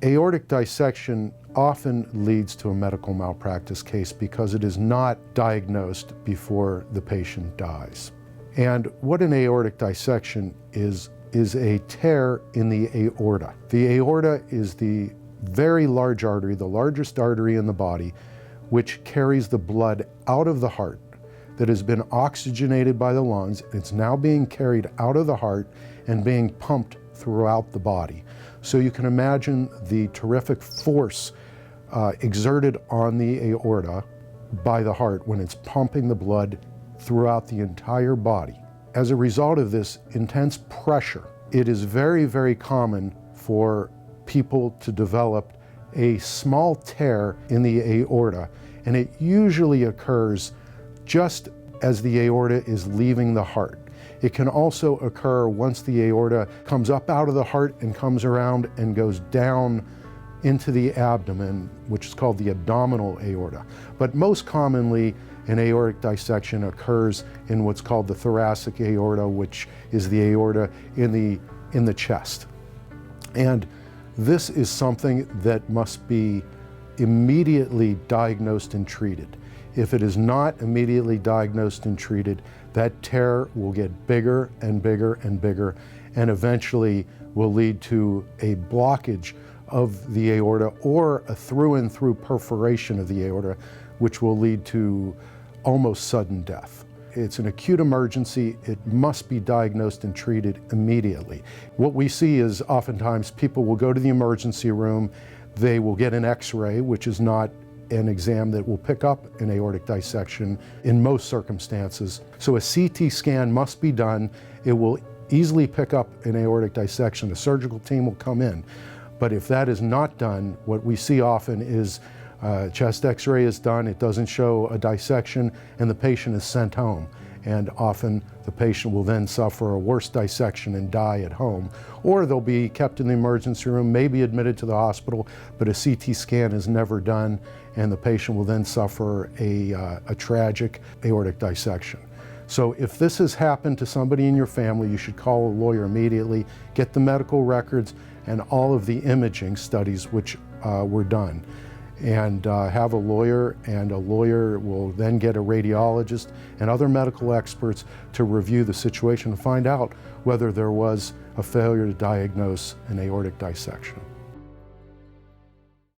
Aortic dissection often leads to a medical malpractice case because it is not diagnosed before the patient dies. And what an aortic dissection is a tear in the aorta. The aorta is the very large artery, the largest artery in the body, which carries the blood out of the heart that has been oxygenated by the lungs. It's now being carried out of the heart and being pumped throughout the body. So you can imagine the terrific force exerted on the aorta by the heart when it's pumping the blood throughout the entire body. As a result of this intense pressure, it is very, very common for people to develop a small tear in the aorta, and it usually occurs just as the aorta is leaving the heart. It can also occur once the aorta comes up out of the heart and comes around and goes down into the abdomen, which is called the abdominal aorta. But most commonly, an aortic dissection occurs in what's called the thoracic aorta, which is the aorta in the chest. And this is something that must be immediately diagnosed and treated. If it is not immediately diagnosed and treated, that tear will get bigger and bigger and bigger, and eventually will lead to a blockage of the aorta or a through and through perforation of the aorta, which will lead to almost sudden death. It's an acute emergency. It must be diagnosed and treated immediately. What we see is oftentimes people will go to the emergency room, they will get an X-ray, which is not an exam that will pick up an aortic dissection in most circumstances. So a CT scan must be done. It will easily pick up an aortic dissection. The surgical team will come in. But if that is not done, what we see often is chest X-ray is done, it doesn't show a dissection, and the patient is sent home. And often the patient will then suffer a worse dissection and die at home. Or they'll be kept in the emergency room, maybe admitted to the hospital, but a CT scan is never done, and the patient will then suffer a tragic aortic dissection. So if this has happened to somebody in your family, you should call a lawyer immediately, get the medical records and all of the imaging studies which were done, and have a lawyer, and a lawyer will then get a radiologist and other medical experts to review the situation and find out whether there was a failure to diagnose an aortic dissection.